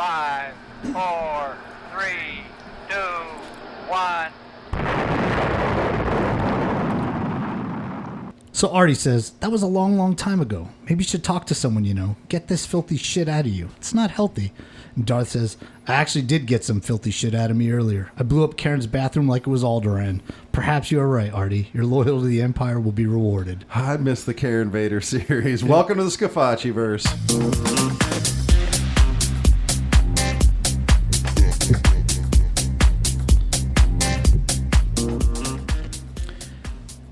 5, 4, 3, 2, 1. So Artie says, that was a long, long time ago. Maybe you should talk to someone you know. Get this filthy shit out of you. It's not healthy. And Darth says, I actually did get some filthy shit out of me earlier. I blew up Karen's bathroom like it was Alderaan. Perhaps you are right, Artie. Your loyalty to the Empire will be rewarded. I missed the Karen Vader series. Welcome to the Scafaci-verse.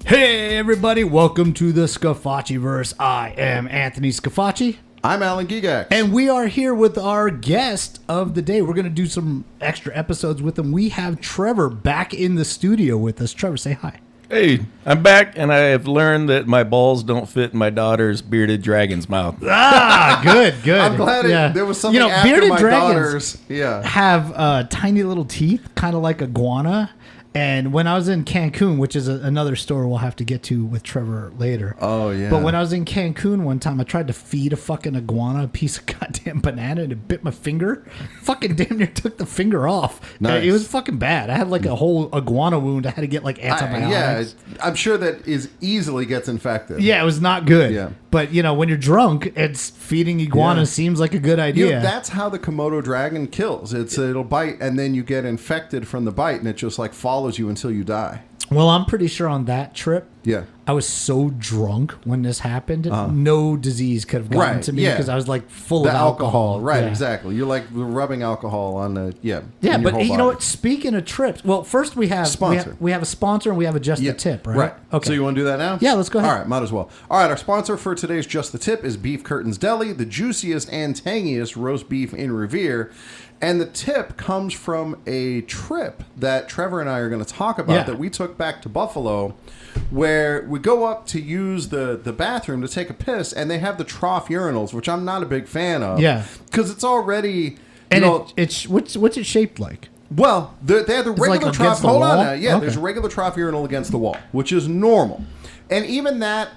Hey, everybody. Welcome to the Scafaci-verse. I am Anthony Scafaci. I'm Alan Gigax. And we are here with our guest of the day. We're going to do some extra episodes with him. We have Trevor back in the studio with us. Trevor, say hi. Hey, I'm back, and I have learned that my balls don't fit in my daughter's bearded dragon's mouth. Ah, good. I'm glad there was something after bearded my dragons daughter's. have tiny little teeth, kind of like iguana. And when I was in Cancun, which is another story we'll have to get to with Trevor later. Oh, yeah. But when I was in Cancun one time, I tried to feed a fucking iguana a piece of goddamn banana and it bit my finger. Fucking damn near took the finger off. Nice. It was fucking bad. I had like a whole iguana wound. I had to get like antibiotics. I'm sure that easily gets infected. Yeah, it was not good. Yeah. But, when you're drunk, feeding iguanas seems like a good idea. That's how the Komodo dragon kills. It'll bite, and then you get infected from the bite, and it just like follows you until you die. Well, I'm pretty sure on that trip, Yeah. I was so drunk when this happened, no disease could have gotten to me because I was like full of alcohol. Right, Yeah. exactly. You're like rubbing alcohol on the, Yeah, in your but whole you know body. what? Speaking of trips, well, first we have Sponsor. we have a sponsor and we have a Just the Tip, right? Right. Okay. So you want to do that now? Yeah, let's go ahead. All right, might as well. All right, our sponsor for today's Just the Tip is Beef Curtains Deli, the juiciest and tangiest roast beef in Revere. And the tip comes from a trip that Trevor and I are going to talk about that we took back to Buffalo, where we go up to use the bathroom to take a piss, and they have the trough urinals, which I'm not a big fan of. Yeah. Because it's already... And it's what's it shaped like? Well, they have the regular like trough. against the Hold on wall? now. Yeah, Okay. there's a regular trough urinal against the wall, which is normal. And even that,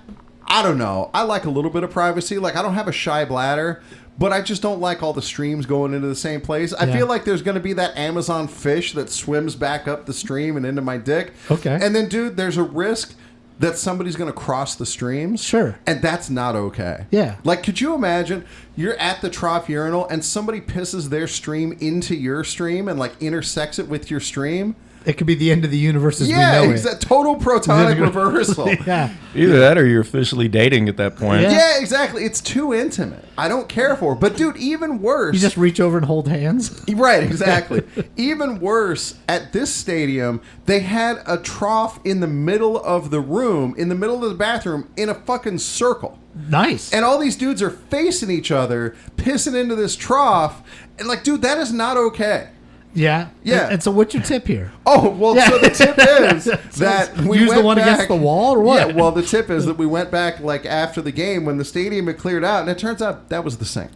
I don't know. I like a little bit of privacy. Like, I don't have a shy bladder, but I just don't like all the streams going into the same place. I feel like there's going to be that Amazon fish that swims back up the stream and into my dick. Okay. And then, dude, there's a risk that somebody's going to cross the streams. Sure. And that's not okay. Yeah. Like, could you imagine you're at the trough urinal and somebody pisses their stream into your stream and, like, intersects it with your stream? It could be the end of the universe as we know Yeah, it. exactly. Total protonic reversal. Yeah. Either that or you're officially dating at that point. Yeah, exactly. It's too intimate. I don't care for it. But, dude, even worse. You just reach over and hold hands. Right, exactly. Even worse, at this stadium, they had a trough in the middle of the room, in the middle of the bathroom, in a fucking circle. Nice. And all these dudes are facing each other, pissing into this trough. And, like, dude, that is not okay. Yeah. Yeah. And so what's your tip here? Oh, well, so the tip is that we use went the one back, against the wall or what? Yeah, well, the tip is that we went back like after the game when the stadium had cleared out, and it turns out that was the sink.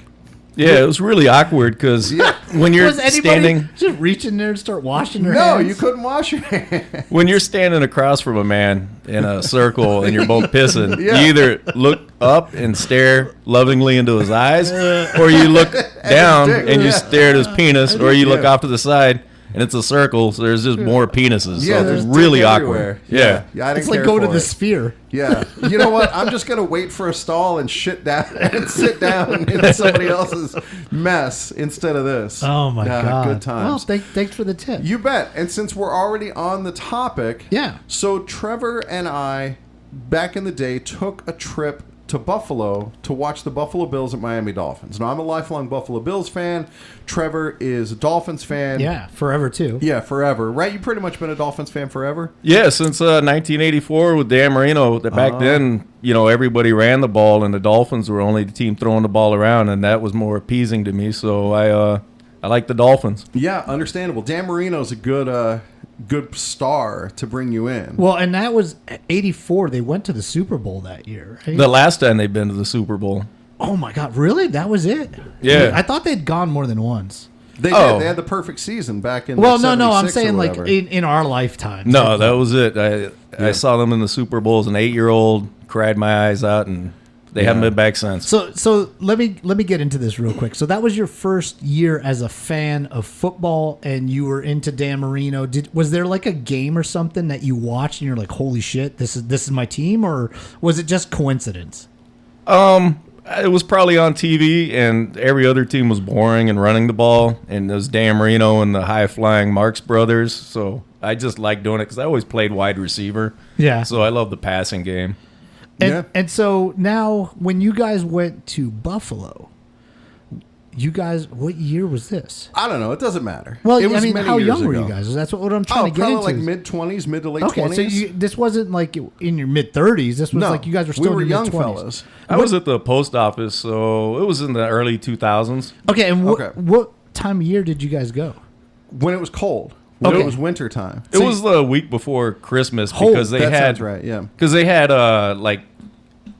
Yeah, it was really awkward because when you're Was anybody standing just reach in there and start washing their No, hands? you couldn't wash your hands. when you're standing across from a man in a circle and you're both pissing, Yeah. you either look up and stare lovingly into his eyes, or you look down dick. and you Yeah. stare at his penis, or you look Yeah. off to the side. And it's a circle, so there's just more penises. Yeah, so there's it's really dick awkward. everywhere. Yeah. I didn't It's like care going to for the it. sphere. Yeah. You know what? I'm just going to wait for a stall and shit down and sit down in somebody else's mess instead of this. Oh, my God. Good times. Well, thanks for the tip. You bet. And since we're already on the topic, Yeah. So Trevor and I, back in the day, took a trip to Buffalo to watch the Buffalo Bills at Miami Dolphins. Now, I'm a lifelong Buffalo Bills fan. Trevor is a Dolphins fan. Yeah, forever, too. Yeah, forever. Right? You've pretty much been a Dolphins fan forever? Yeah, since 1984 with Dan Marino. Back then, everybody ran the ball, and the Dolphins were only the team throwing the ball around, and that was more appeasing to me. So I like the Dolphins. Yeah, understandable. Dan Marino's a good star to bring you in. Well, and that was 84. They went to the Super Bowl that year, right? The last time they've been to the Super Bowl. Oh, my God. Really? That was it? Yeah. I thought they'd gone more than once. They Oh. did. They had the perfect season back in Well, the no. I'm 76 or saying like whatever. in our lifetime. No, that was it. I saw them in the Super Bowl as an 8-year-old, cried my eyes out, and They haven't been back since. So let me get into this real quick. So that was your first year as a fan of football, and you were into Dan Marino. Was there like a game or something that you watched and you're like, holy shit, this is my team, or was it just coincidence? It was probably on TV, and every other team was boring and running the ball, and it was Dan Marino and the high-flying Marx brothers. So I just liked doing it because I always played wide receiver. Yeah. So I love the passing game. And so now, when you guys went to Buffalo, what year was this? I don't know. It doesn't matter. Well, it was I mean, many how years young were ago. you guys? That's what I'm trying to get probably into. like mid-20s, mid to late Okay, 20s. so this wasn't like in your mid-30s. This was like you guys were still we were in your young mid-20s. fellas. I was at the post office, so it was in the early 2000s. Okay, and Okay. what time of year did you guys go? When it was cold. When Okay. it was winter time. It was the week before Christmas Oh, because they that had sounds right, yeah. because they had like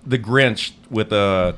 the Grinch with a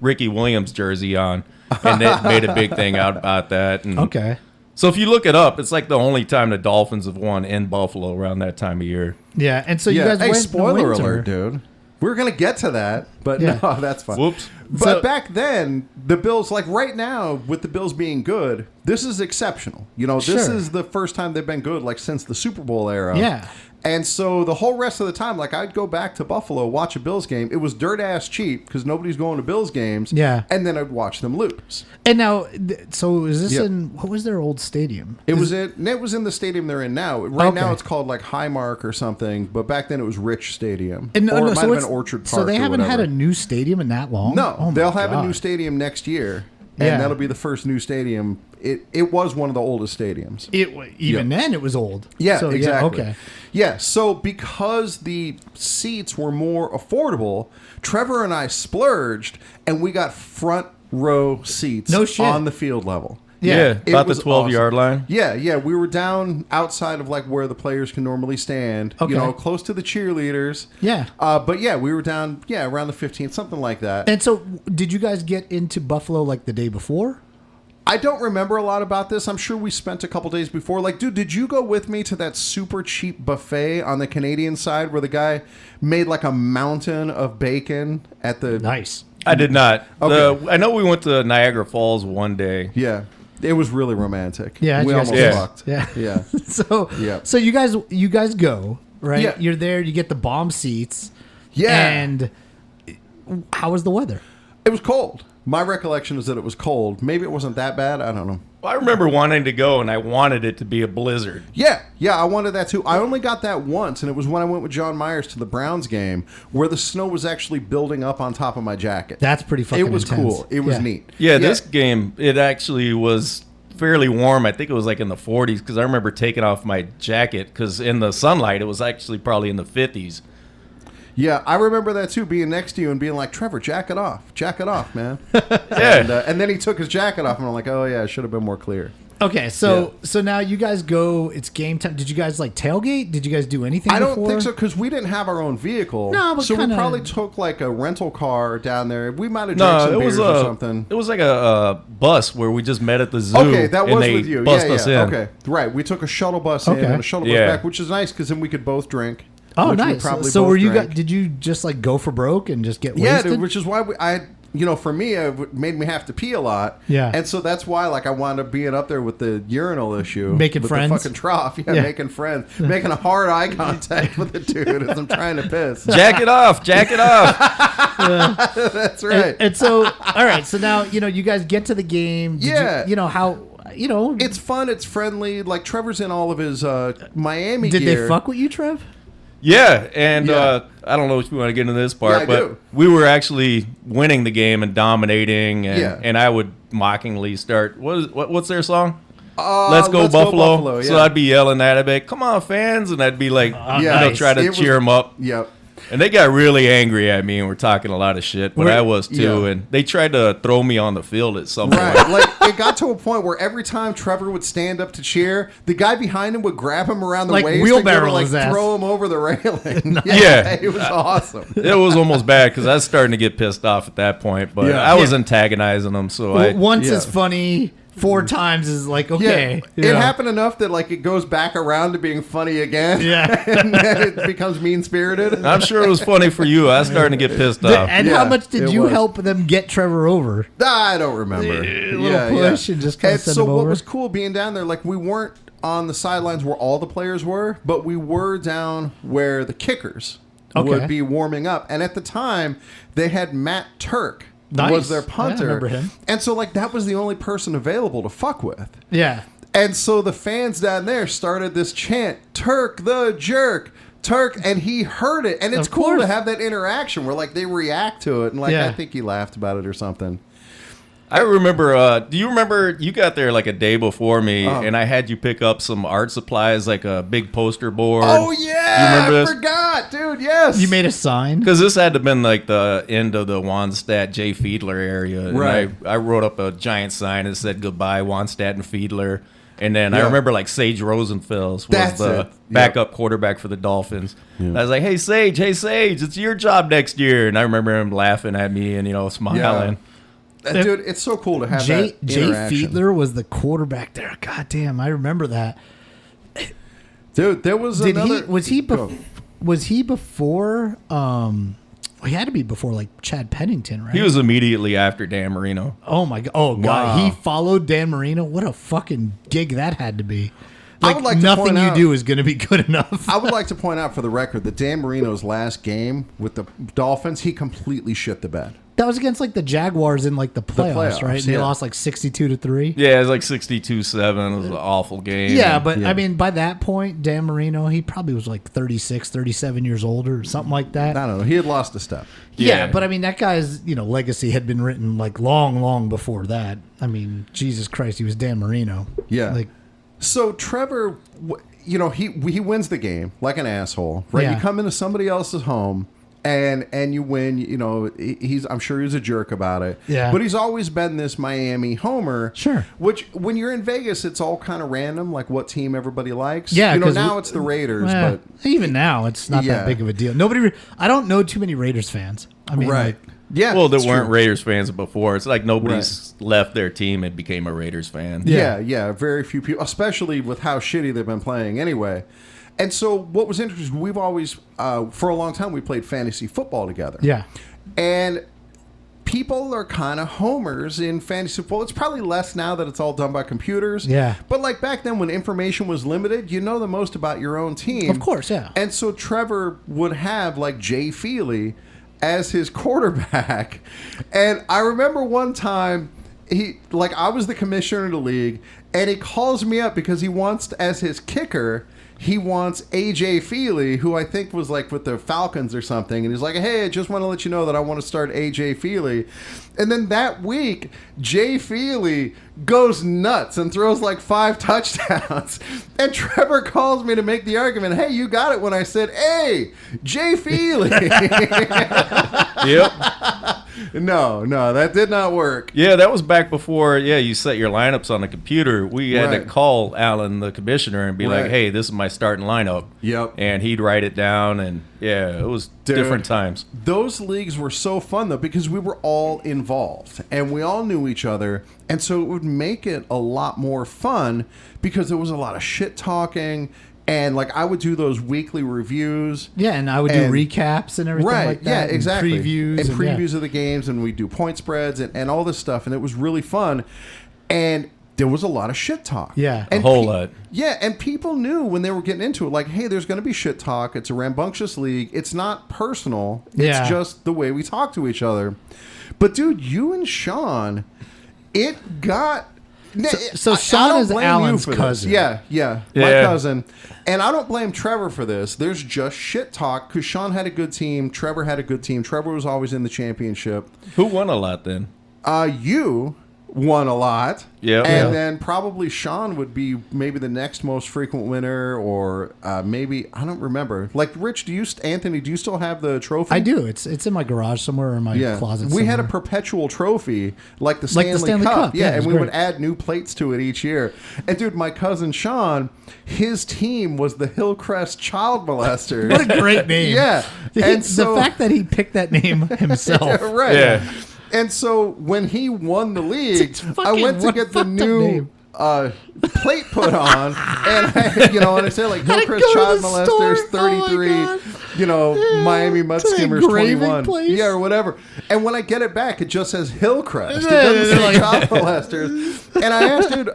Ricky Williams jersey on, and they made a big thing out about that. And Okay. so if you look it up, it's like the only time the Dolphins have won in Buffalo around that time of year. Yeah, and so you Yeah. guys Hey, went in the spoiler winter. alert, dude. We're going to get to that, but Yeah. no, that's fine. Whoops. But So- back then, the Bills, like right now, with the Bills being good, this is exceptional. You know, this Sure. is the first time they've been good, like since the Super Bowl era. Yeah. And so the whole rest of the time, like I'd go back to Buffalo, watch a Bills game. It was dirt ass cheap because nobody's going to Bills games. Yeah. And then I'd watch them lose. And now, so is this Yeah. in what was their old stadium? It was in the stadium they're in now. Right now Okay. it's called like Highmark or something, but back then it was Rich Stadium. And or it might so have it's- been Orchard Park. So they or haven't had whatever. a new stadium in that long. No, Oh my they'll have a new God. stadium next year, and Yeah. that'll be the first new stadium. It was one of the oldest stadiums. Even then, it was old. Yeah, So, exactly. okay. Yeah, so because the seats were more affordable, Trevor and I splurged, and we got front row seats No shit. on the field level. Yeah, It about the was 12-yard line. Yeah, we were down outside of like where the players can normally stand. Okay. You know, close to the cheerleaders. Yeah. But yeah, we were down around the 15th, something like that. And so, did you guys get into Buffalo like the day before? I don't remember a lot about this. I'm sure we spent a couple days before. Like, dude, did you go with me to that super cheap buffet on the Canadian side where the guy made like a mountain of bacon at the... Nice. I did not. Okay. I know we went to Niagara Falls one day. Yeah. It was really romantic. Yeah, we you guys almost did. fucked. Yeah. Yeah. So, Yeah. so you guys go right. Yeah. You're there. You get the bomb seats. Yeah. And how was the weather? It was cold. My recollection is that it was cold. Maybe it wasn't that bad. I don't know. I remember wanting to go, and I wanted it to be a blizzard. Yeah, I wanted that too. I only got that once, and it was when I went with John Myers to the Browns game where the snow was actually building up on top of my jacket. That's pretty fucking It was intense. cool. It was Yeah. neat. Yeah, this game, it actually was fairly warm. I think it was like in the 40s because I remember taking off my jacket because in the sunlight, it was actually probably in the 50s. Yeah, I remember that too, being next to you and being like, Trevor, jacket off, man. Yeah. And then he took his jacket off, and I'm like, oh yeah, it should have been more clear. Okay, so now you guys go. It's game time. Did you guys like tailgate? Did you guys do anything? I don't before? think so because we didn't have our own vehicle. No, but so kinda- we probably took like a rental car down there. We might have drank some No, it beers was or something. It was like a bus where we just met at the zoo. Okay, that and was they with you. Bust Yeah, us yeah. in. Okay, right. We took a shuttle bus in Okay. and a shuttle bus Yeah. back, which is nice because then we could both drink. Oh, which we nice. probably So both were you drank. guys? Did you just like go for broke and just get Yeah, wasted? dude, which is why for me, it made me have to pee a lot. Yeah. And so that's why, like, I wound up being up there with the urinal issue. Making with friends? The fucking trough. Yeah, Yeah. making friends. Making a hard eye contact with the dude as I'm trying to piss. Jack it off. Jack it off. That's right. And so, all right. So now you guys get to the game. Did Yeah. You know how. It's fun. It's friendly. Like, Trevor's in all of his Miami Did gear. they fuck with you, Trev? Yeah, and Yeah. I don't know if you want to get into this part, Yeah, I but do. we were actually winning the game and dominating, and, Yeah. and I would mockingly start. What's their song? Let's Go Buffalo. yeah. So I'd be yelling that. I'd be like, "Come on, fans!" And I'd be like, nice. try to It was- cheer them up. Yep. And they got really angry at me and were talking a lot of shit, but Wait, I was too. yeah. And they tried to throw me on the field at some point. Right. Like, it got to a point where every time Trevor would stand up to cheer, the guy behind him would grab him around the Like waist wheelbarrow and go to, his ass. throw him over the railing. Yeah. It was awesome. It was almost bad because I was starting to get pissed off at that point, but Yeah. I was Yeah. antagonizing them. So I Once yeah. is funny. 4 times is like, okay. It happened enough that like it goes back around to being funny again. Yeah. And then it becomes mean-spirited. I'm sure it was funny for you. I was starting to get pissed off. And Yeah, how much did it you was. help them get Trevor over? I don't remember. A little push and just kind of send so him what over. was cool being down there, like we weren't on the sidelines where all the players were, but we were down where the kickers would be warming up. And at the time, they had Matt Turk Nice. was their Yeah, I punter. remember him. And so like that was the only person available to fuck with. Yeah. And so the fans down there started this chant, Turk the jerk, Turk, and he heard it. And it's Of cool course. to have that interaction where like they react to it. And like Yeah. I think he laughed about it or something. I remember, do you remember you got there like a day before me and I had you pick up some art supplies, like a big poster board? Oh yeah, You remember I this? forgot, dude. Yes, You made a sign? Because this had to have been like the end of the Wannstedt J. Fiedler area. And Right. I wrote up a giant sign that said goodbye, Wannstedt and Fiedler. And then I Yeah. remember like Sage Rosenfels was That's the it. Yep. backup quarterback for the Dolphins. And I was like, hey, Sage, it's your job next year. And I remember him laughing at me and, smiling. Dude, it's so cool to have Jay that interaction. Fiedler was the quarterback there. God damn, I remember that. Dude, there was Did another. was he before he had to be before like Chad Pennington, right? He was immediately after Dan Marino. Oh my god. Oh god. Wow. He followed Dan Marino. What a fucking gig that had to be. I Like, would like to nothing point you out- do is going to be good enough. I would like to point out for the record that Dan Marino's last game with the Dolphins, he completely shit the bed. That was against like the Jaguars in like the playoffs, playoffs, right? And they yeah. lost like 62-3. Yeah, it was like 62-7. It was an awful game. Yeah, And- but Yeah. I mean, by that point, Dan Marino, he probably was like 36, 37 years old or something like that. I don't know. He had lost a step. Yeah, Yeah. but I mean, that guy's legacy had been written like long, long before that. I mean, Jesus Christ, he was Dan Marino. Yeah. like So Trevor, he wins the game like an asshole, right? Yeah. You come into somebody else's home and you win. I'm sure he's a jerk about it. Yeah. But he's always been this Miami homer. Sure. Which when you're in Vegas, it's all kind of random, like what team everybody likes. Yeah, 'cause now we- it's the Raiders, well, but even now, it's not Yeah. that big of a deal. I don't know too many Raiders fans. I mean, right. like, Yeah. Well, there it's weren't true. Raiders fans before. It's like nobody's left their team and became a Raiders fan. Yeah, very few people, especially with how shitty they've been playing anyway. And so what was interesting, we've always, for a long time, we played fantasy football together. yeah. And people are kind of homers in fantasy football. It's probably less now that it's all done by computers. Yeah. But like back then when information was limited, you know the most about your own team. Of course, yeah. And so Trevor would have like Jay Feely as his quarterback. And I remember one time I was the commissioner of the league and he calls me up because he wants as his kicker, he wants AJ Feely, who I think was like with the Falcons or something. And he's like, hey, I just want to let you know that I want to start AJ Feely. And then that week, Jay Feely goes nuts and throws like 5 touchdowns. And Trevor calls me to make the argument, hey, you got it when I said, hey, Jay Feely. Yep. No, that did not work. Yeah, that was back before, you set your lineups on the computer. We had to Right. call Alan, the commissioner, and be Right. like, hey, this is my starting lineup. Yep. And he'd write it down, and it was Dude. different times. Those leagues were so fun, though, because we were all involved and we all knew each other. And so it would make it a lot more fun because there was a lot of shit talking. And, like, I would do those weekly reviews. Yeah, and I would do And- recaps and everything Right, like that. yeah, and exactly. Previews. And yeah. previews of the games, and we do point spreads and all this stuff. And it was really fun. And there was a lot of shit talk. Yeah. And A whole lot. Yeah, and people knew when they were getting into it, like, hey, there's going to be shit talk. It's a rambunctious league. It's not personal. Yeah. It's just the way we talk to each other. But, dude, you and Sean, it got... So I Sean don't is blame you Alan's for this. cousin. Yeah, my Yeah. cousin. And I don't blame Trevor for this. There's just shit talk because Sean had a good team. Trevor had a good team. Trevor was always in the championship. Who won a lot then? You won a lot. Yeah. And Yeah. then probably Sean would be maybe the next most frequent winner, or maybe, I don't remember. Like, Rich, Anthony, do you still have the trophy? I do. It's in my garage somewhere or in my closet. We had a somewhere. perpetual trophy, like the Like Stanley, the Stanley Cup. Yeah, it and was we would great. add new plates to it each year. And dude, my cousin Sean, his team was the Hillcrest Child Molesters. What a great name. Yeah. The And so- fact that he picked that name himself. right. Yeah. And so when he won the league, I went to what get the fucked up new name. plate put on, and I said like Hillcrest go to child the molesters store. Oh my 33, God. Miami Mud To the Skimmers engraving 21, place? yeah, or whatever. And when I get it back, it just says Hillcrest. It Yeah, doesn't say like- child molesters. And I asked, dude,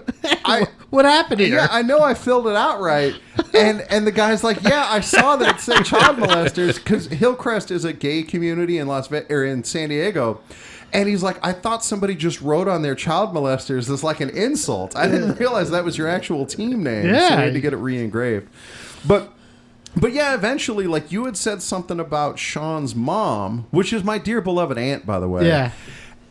What happened here? yeah, I know I filled it out right. And the guy's like, yeah, I saw that it said child molesters because Hillcrest is a gay community in in San Diego. And he's like, I thought somebody just wrote on their child molesters as like an insult. I didn't realize that was your actual team name. Yeah. So I had to get it re-engraved. But yeah, eventually, like you had said something about Sean's mom, which is my dear beloved aunt, by the way. Yeah.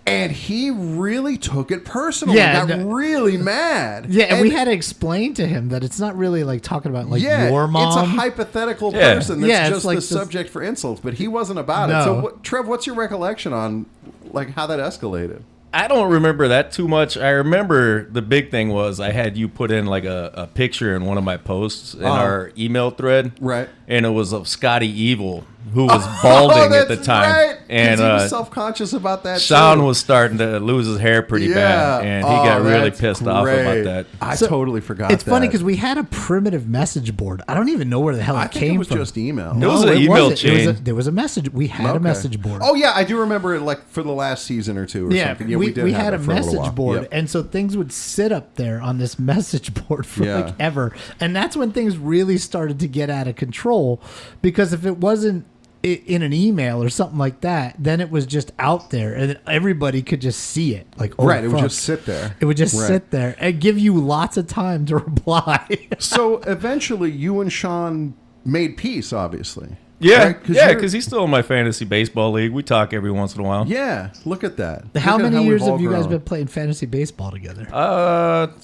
And he really took it personal. Yeah, and got no- really mad. Yeah, and we had to explain to him that it's not really like talking about like your mom. It's a hypothetical Yeah. person that's Yeah, it's just like the this- subject for insults, but he wasn't about No. it. So, Trev, what's your recollection on like how that escalated? I don't remember that too much. I remember the big thing was I had you put in like a picture in one of my posts in our email thread. Right. And it was of Scotty Evil, who was balding at the that's time. right. 'Cause And he was self-conscious about that. Sean too. was starting to lose his hair pretty Yeah. bad. And he got really that's pissed off about great. that. I So, totally forgot. It's funny that. because we had a primitive message board. I don't even know where the hell I it think came it was from. just email. It was an email wasn't. chain. There was a message. We had a Okay. message board. Oh yeah, I do remember it like for the last season or two or yeah, something. Yeah, we did have had it a for little message while. board, Yep. and so things would sit up there on this message board for Yeah. like ever, and that's when things really started to get out of control. Because if it wasn't in an email or something like that, then it was just out there, and then everybody could just see it. Like, oh, Right, it would fuck. just sit there. It would just Right. sit there and give you lots of time to reply. So eventually, you and Sean made peace, obviously. Yeah, Right? yeah, you're- because he's still in my fantasy baseball league. We talk every once in a while. Yeah, look at that. How Look at many we've years all have you guys grown. been playing fantasy baseball together?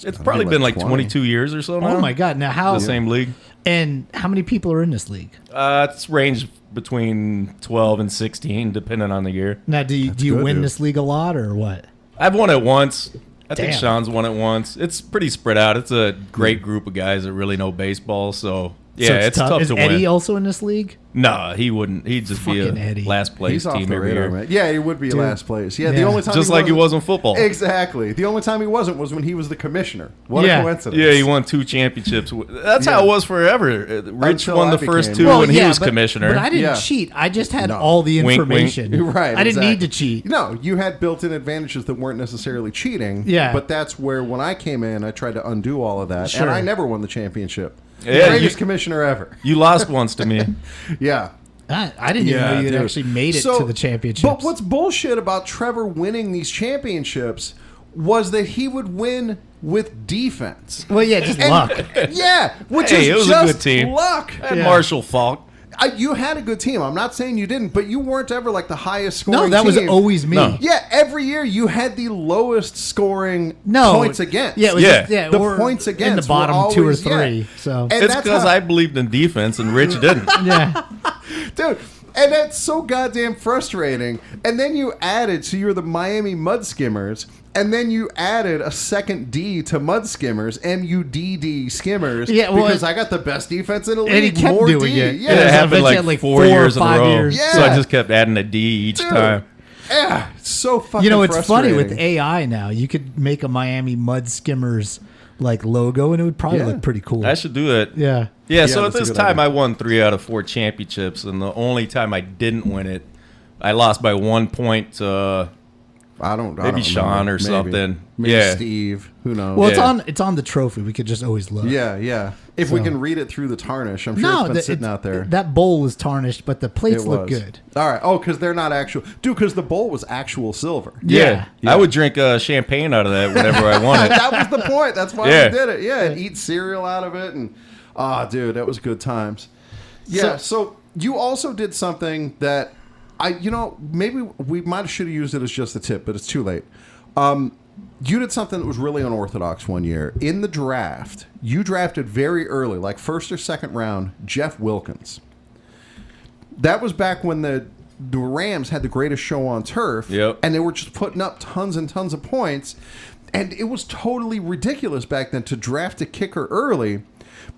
It's probably like been like 20. 22 years or so now. Oh my god! Now how? The same league. And how many people are in this league? It's ranged between 12 and 16, depending on the year. Now, do you good, win dude. this league a lot or what? I've won it once. I think Damn. Sean's won it once. It's pretty spread out. It's a great group of guys that really know baseball. So, yeah, So it's tough Is to Eddie win. also in this league? No, he wouldn't. He'd just be Fucking a Eddie. last place He's off team the every radar, year. man. Yeah, he would be Dude. last place. Yeah, the Yeah. only time Just like he was in football. Exactly. The only time he wasn't was when he was the commissioner. What Yeah. a coincidence. Yeah, he won 2 championships. That's how Yeah. it was forever. Rich Until won I the first became- 2 Well, when he yeah, was but- commissioner. But I didn't Yeah. cheat. I just had No. all the Wink, wink. information. You're right. I didn't exactly. need to cheat. No, you had built-in advantages that weren't necessarily cheating. Yeah. But that's where when I came in, I tried to undo all of that, Sure. and I never won the championship. Yeah, Greatest you- commissioner ever. You lost once to me. Yeah. I didn't even know you had dude. actually made it So- to the championships. But what's bullshit about Trevor winning these championships was that he would win with defense. well, yeah, just And- luck. Yeah, which Hey, is it was a just good team. luck. And Yeah. Marshall Falk. You had a good team. I'm not saying you didn't, but you weren't ever like the highest scoring No, that was team. always me. No. Yeah, every year you had the lowest scoring No points against. Yeah, it was Yeah. just, yeah. The we're points in against the were bottom 2 or always- 3. yeah. So And It's that's because how- I believed in defense and Rich didn't. yeah, Dude, and that's so goddamn frustrating. And then you added, so you're the Miami Mud Skimmers, and then you added a second D to Mud Skimmers, MUDD Skimmers, Yeah, well, because I got the best defense in the league. and he kept more doing D. it. Yeah, It Yeah, happened eventually like, had, like, 4 4 or years in a 5 row. years. Yeah. So I just kept adding a D each Dude. time. Yeah, it's so fucking you know, it's funny with frustrating. AI now. You could make a Miami Mud Skimmers like logo, and it would probably Yeah. look pretty cool. I should do that. yeah. Yeah, so at that's a this good time idea. I won 3 out of 4 championships, and the only time I didn't win it, I lost by 1 point to I don't maybe Sean remember. or something. Maybe Yeah. Steve. Who knows? Well, Yeah. it's on the trophy. We could just always look. yeah, yeah. If we So- can read it through the tarnish, I'm sure No, it's been sitting out there. that bowl is tarnished, but the plates It look was. good. All right. Oh, because they're not actual. Dude, because the bowl was actual silver. Yeah. Yeah. I would drink champagne out of that whenever I wanted. That was the point. That's why Yeah. we did it. Yeah, and eat cereal out of it, and dude, that was good times. Yeah. So you also did something that maybe we might have should have used it as just the tip, but it's too late. You did something that was really unorthodox one year in the draft. You drafted very early, like first or second round, Jeff Wilkins. That was back when the Rams had the greatest show on turf, Yep. and they were just putting up tons and tons of points. And it was totally ridiculous back then to draft a kicker early.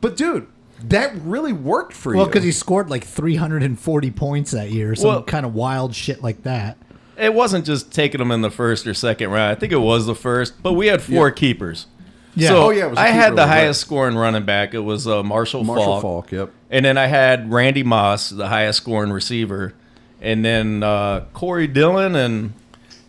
But, dude, that really worked for Well, you. because he scored like 340 points that year, some Well- kind of wild shit like that. it wasn't just taking them in the first or second round. I think it was the first, but we had 4 keepers. Yeah. So Oh, yeah, it was a I keeper had the league, right. highest scoring running back. It was Marshall Faulk. Yep. And then I had Randy Moss, the highest scoring receiver. And then Corey Dillon and...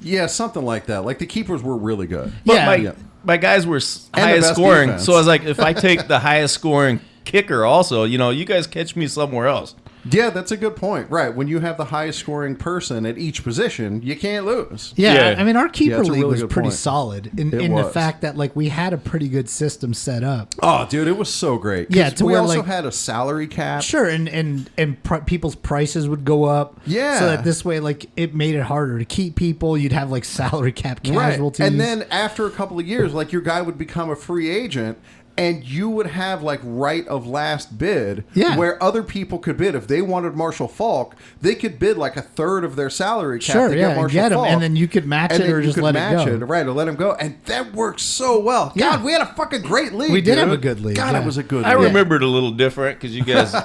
Yeah, something like that. Like the keepers were really good. But Yeah. my guys were the highest best scoring. defense. So I was like, if I take the highest scoring kicker also, you guys catch me somewhere else. Yeah, that's a good point. Right. When you have the highest scoring person at each position, you can't lose. Yeah, Yeah. I mean, our keeper it's a league really was good pretty point. solid in It the was. fact that like we had a pretty good system set up. Oh, dude, it was so great. 'Cause Yeah, to we where, also like- had a salary cap. Sure, and people's prices would go up. Yeah. so that this way, like, it made it harder to keep people. You'd have like salary cap Right. casualties, And then after a couple of years, like your guy would become a free agent and you would have like right of last bid Yeah. where other people could bid. If they wanted Marshall Faulk, they could bid like a third of their salary cap Sure, to yeah, get and Marshall get him, Faulk. and then you could match And it then or you just could let it match go. it, right, or let him go. And that worked so well. Yeah. God, we had a fucking great league. We did have dude. a good league, God, yeah. it was a good I league. remember it a little different because you guys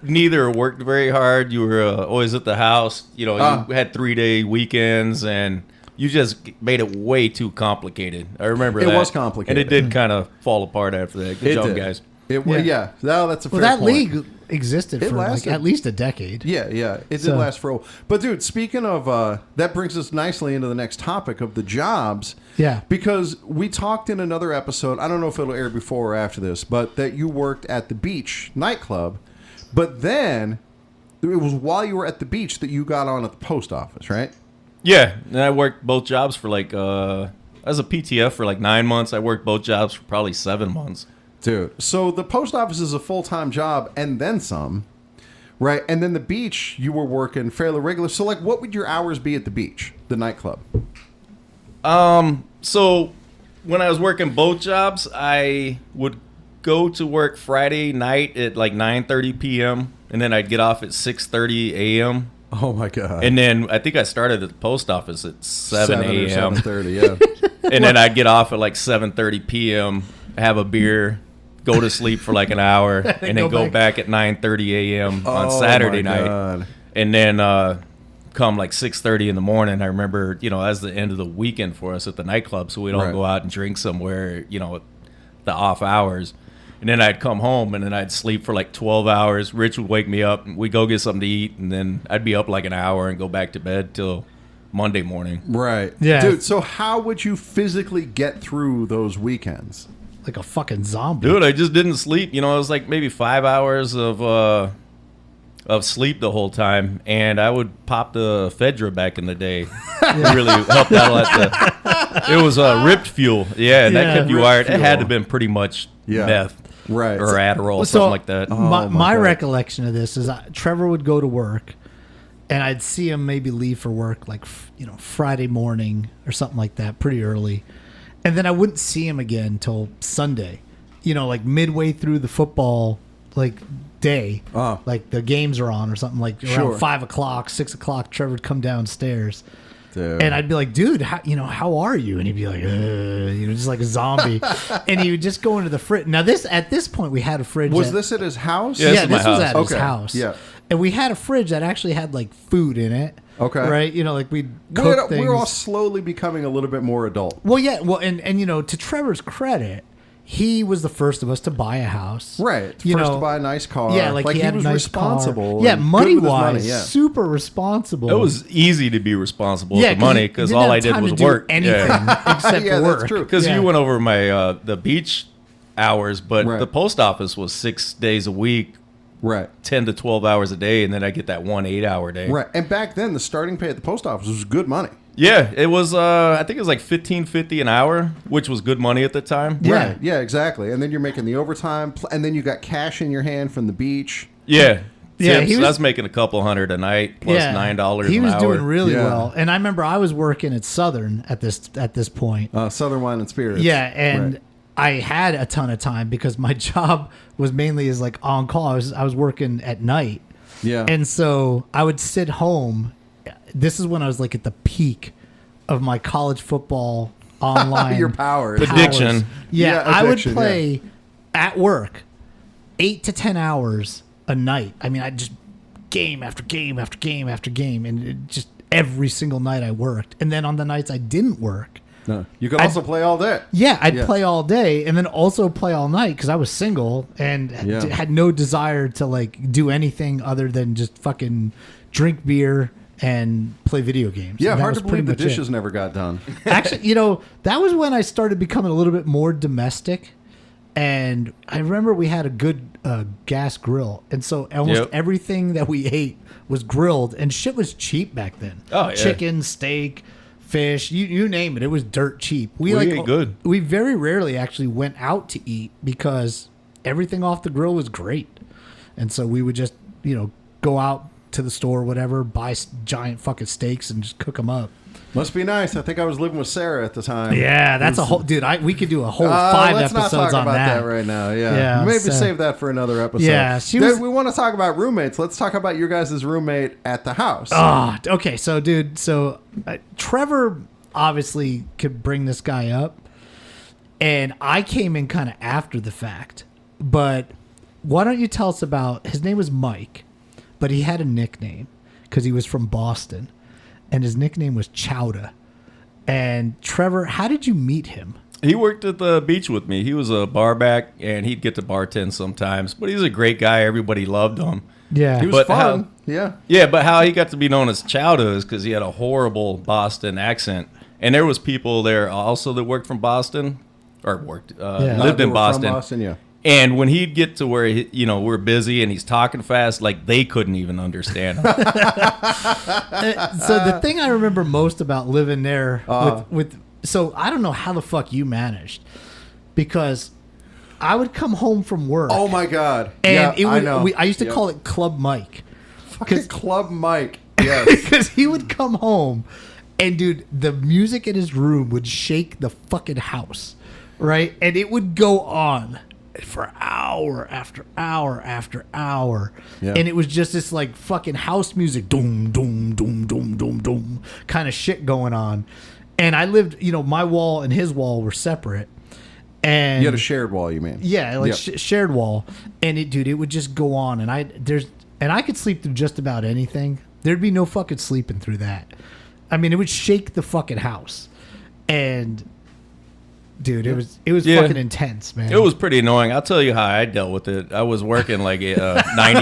neither worked very hard. You were always at the house. You had 3-day weekends, and you just made it way too complicated. I remember It that. was complicated. And it did kind of fall apart after that. Good It job, did. guys. It was, yeah. No, that's a Well, fair that point. league existed It for like lasted. at least a decade. Yeah, it did So- last for a while. But dude, speaking of that brings us nicely into the next topic of the jobs. Yeah. Because we talked in another episode, I don't know if it'll air before or after this, but that you worked at the beach nightclub. But then it was while you were at the beach that you got on at the post office, right? Yeah, and I worked both jobs for like as a PTF for like 9 months. I worked both jobs for probably 7 months. Dude. So the post office is a full-time job and then some, right? And then the beach, you were working fairly regular. So like what would your hours be at the beach, the nightclub? So when I was working both jobs, I would go to work Friday night at like 9:30 p.m. and then I'd get off at 6:30 a.m. Oh my God. And then I think I started at the post office at 7 or a.m. 7:30, yeah. and then I'd get off at like 7:30 p.m., have a beer, go to sleep for like an hour, and then go back at 9:30 a.m. on Saturday my night. God. And then come like 6:30 in the morning. I remember, as the end of the weekend for us at the nightclub, so we'd all Right. go out and drink somewhere, the off hours. And then I'd come home and then I'd sleep for like 12 hours. Rich would wake me up and we'd go get something to eat. And then I'd be up like an hour and go back to bed till Monday morning. Right. Yeah. Dude, so how would you physically get through those weekends? Like a fucking zombie. Dude, I just didn't sleep. It was like maybe 5 hours of sleep the whole time. And I would pop the Ephedra back in the day. It really helped out a lot. It was ripped fuel. Yeah, and Yeah, that kept you ripped wired. It had to fuel. have been pretty much Yeah. meth. Right. Or Adderall, So, something like that. My my God. recollection of this is Trevor would go to work, and I'd see him maybe leave for work like Friday morning or something like that, pretty early, and then I wouldn't see him again until Sunday. Like midway through the football day, like the games are on or something like around Sure. 5 o'clock, 6 o'clock. Trevor would come downstairs. Dude. And I'd be like, dude, how are you? And he'd be like, just like a zombie. And he would just go into the fridge. Now, at this point, we had a fridge. Was this at his house? Yeah, Yeah, This is my this was house. at his Okay, house. yeah. And we had a fridge that actually had like food in it. Okay. Right? Like we'd cook things. We're all slowly becoming a little bit more adult. Well, yeah. Well, and to Trevor's credit, he was the first of us to buy a house. Right. You First know, to buy a nice car. Yeah, like he had was a nice responsible. car. Yeah, and good money with his wise, money, yeah. super responsible. It was easy to be responsible yeah, with the money you because didn't all have I did time was to do work. anything except Yeah, work. that's true. Because Yeah. you went over my the beach hours, but Right. the post office was 6 days a week, Right. 10 to 12 hours a day, and then I get that 1 8-hour day. Right. And back then, the starting pay at the post office was good money. Yeah, it was. I think it was like $15.50 an hour, which was good money at the time. Yeah. Right. Yeah, exactly. And then you're making the overtime, and then you got cash in your hand from the beach. Yeah, Yeah, Tips, he was- I was making a couple $100 a night plus $9 He an was hour. doing really Yeah. well, and I remember I was working at Southern at this point. Southern Wine and Spirits. Yeah, and Right. I had a ton of time because my job was mainly as like on call. I was working at night, Yeah. and so I would sit home. This is when I was like at the peak of my college football online. Your powers. Addiction. Yeah, Yeah, I would addiction, play at work 8 to 10 hours a night. I mean, I just game after game after game after game, and every single night I worked. And then on the nights I didn't work, No. You could also play all day. yeah, I'd play all day and then also play all night because I was single and had no desire to like do anything other than just fucking drink beer and play video games. Yeah, And that hard was to believe pretty the much it. dishes never got done. Actually, that was when I started becoming a little bit more domestic. And I remember we had a good gas grill. And so almost everything that we ate was grilled. And shit was cheap back then. Oh, yeah. Chicken, steak, fish, you name it. It was dirt cheap. We ate good. We very rarely actually went out to eat because everything off the grill was great. And so we would just, go out to the store or whatever, buy giant fucking steaks and just cook them up. Must be nice. I think I was living with Sarah at the time. Yeah, that's a whole dude. We could do a whole 5 let's episodes not talk on about that. right now. Yeah, Yeah, maybe so- save that for another episode. Yeah, We want to talk about roommates. Let's talk about your guys' roommate at the house. Okay. So, dude, Trevor obviously could bring this guy up, and I came in kind of after the fact. But why don't you tell us about his name was Mike, but he had a nickname because he was from Boston, and his nickname was Chowda. And Trevor, how did you meet him? He worked at the beach with me. He was a barback, and he'd get to bartend sometimes. But he's a great guy. Everybody loved him. Yeah, he was but fun. Yeah. Yeah, but how he got to be known as Chowda is because he had a horrible Boston accent. And there was people there also that worked from Boston, or lived They in were Boston. From Boston, yeah. And when he'd get to where, we're busy and he's talking fast, like they couldn't even understand him. So the thing I remember most about living there so I don't know how the fuck you managed, because I would come home from work. Oh my God! And yeah, I know. I used to call it Club Mike. Fucking Club Mike. Yes. Because he would come home, and dude, the music in his room would shake the fucking house, right? And it would go on for hour after hour after hour. Yeah. And it was just this like fucking house music, doom, doom, doom, doom, doom, doom, kind of shit going on. And I lived, my wall and his wall were separate. And You had a shared wall, you mean? yeah, like Yep. shared wall. And it would just go on. And I could sleep through just about anything. There'd be no fucking sleeping through that. I mean, it would shake the fucking house. And dude, it was fucking intense, man. It was pretty annoying. I'll tell you how I dealt with it. I was working like 90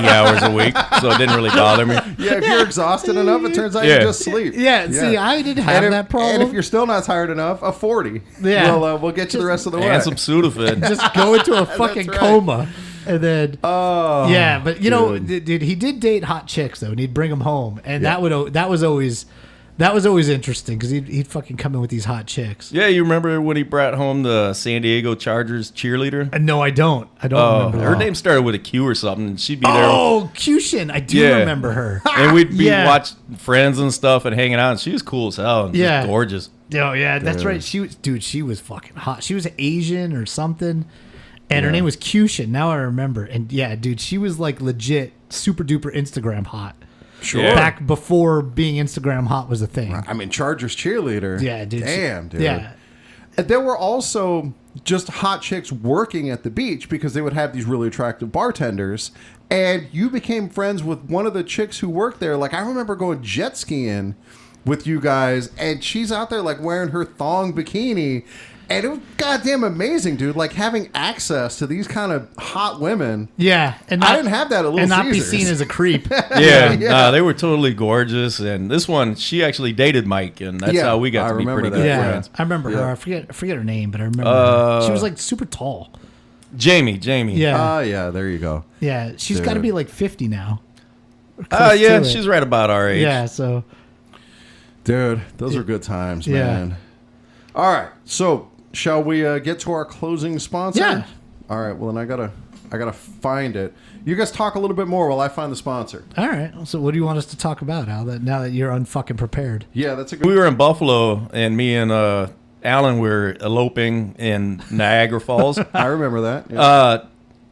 hours a week, so it didn't really bother me. Yeah, if you're exhausted enough, it turns out you Yeah. just sleep. Yeah, see, I didn't have that problem. And if you're still not tired enough, a 40. Yeah. We'll get you the rest of the way. And some Sudafed. just go into a fucking right. coma, and then Oh. but dude, he did date hot chicks though, and he'd bring them home, and Yeah. that was always interesting because he'd fucking come in with these hot chicks. Yeah, you remember when he brought home the San Diego Chargers cheerleader? No, I don't. I don't remember. Her that. name started with a Q or something. And she'd be there. Oh, Cushin. I do Yeah. remember her. And we'd be Yeah. watch Friends and stuff and hanging out. And she was cool as hell. And Yeah. just gorgeous. Oh yeah, that's Dude. right. She was fucking hot. She was Asian or something, and her name was Cushin. Now I remember. And yeah, dude, she was like legit super duper Instagram hot. Sure. Yeah. Back before being Instagram hot was a thing. I mean, Chargers cheerleader. Yeah, dude. Damn, dude. Yeah. And there were also just hot chicks working at the beach because they would have these really attractive bartenders. And you became friends with one of the chicks who worked there. Like, I remember going jet skiing with you guys, and she's out there, like, wearing her thong bikini. And it was goddamn amazing, dude. Like, having access to these kind of hot women. Yeah, and I didn't have that at Little and not be Caesars. seen as a creep. Yeah, Yeah. Nah, they were totally gorgeous. And this one, she actually dated Mike. And that's Yeah, how we got I to be remember pretty that. good Yeah, friends. I remember Yeah. her. I forget her name, but I remember her. She was like super tall. Jamie. Yeah, Yeah, there you go. yeah. She's got to Dude. be like 50 now. Close Yeah, to it. she's right about our age. Yeah, so Dude, those were good times, Yeah. man. All right, so shall we get to our closing sponsor? Yeah. All right. Well, then I gotta find it. You guys talk a little bit more while I find the sponsor. all right. So what do you want us to talk about, Al? Now that you're unfucking prepared. Yeah, that's a good. We were in Buffalo, and me and Alan were eloping in Niagara Falls. I remember that. Yeah.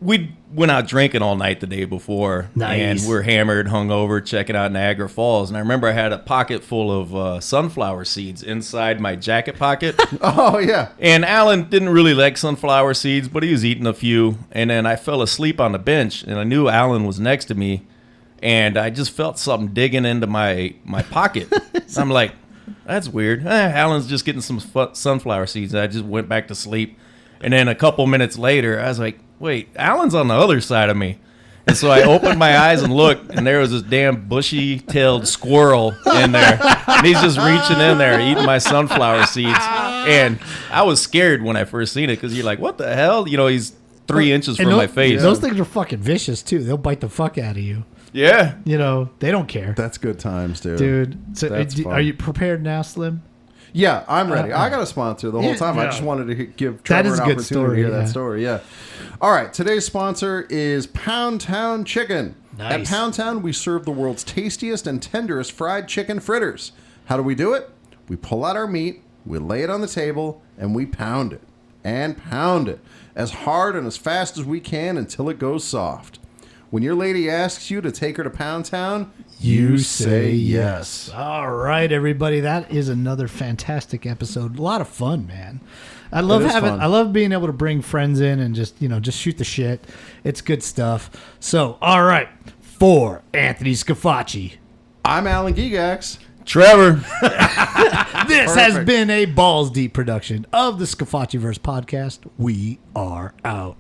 We went out drinking all night the day before, Nice. and we're hammered, hungover, checking out Niagara Falls. And I remember I had a pocket full of sunflower seeds inside my jacket pocket. Oh yeah. And Alan didn't really like sunflower seeds, but he was eating a few. And then I fell asleep on the bench, and I knew Alan was next to me. and I just felt something digging into my pocket. I'm like, that's weird. Alan's just getting some sunflower seeds. I just went back to sleep. And then a couple minutes later, I was like, wait, Alan's on the other side of me. And so I opened my eyes and looked, and there was this damn bushy-tailed squirrel in there. And he's just reaching in there, eating my sunflower seeds. And I was scared when I first seen it, because you're like, what the hell? You know, he's 3 inches from my face. Those things are fucking vicious, too. They'll bite the fuck out of you. Yeah. You know, they don't care. That's good times, dude. Dude, so That's fun. are you prepared now, Slim? Yeah, I'm ready. I got a sponsor the whole time. I just wanted to give Trevor an opportunity to hear that story. Yeah. All right. Today's sponsor is Pound Town Chicken. Nice. At Pound Town, we serve the world's tastiest and tenderest fried chicken fritters. How do we do it? We pull out our meat, we lay it on the table, and we pound it. And pound it. As hard and as fast as we can until it goes soft. When your lady asks you to take her to Pound Town, you say yes. All right, everybody. That is another fantastic episode. A lot of fun, man. I love being able to bring friends in and just shoot the shit. It's good stuff. So, all right. For Anthony Scafacci, I'm Alan Gigax. Trevor. This has been a Balls Deep production of the Scafacciverse podcast. We are out.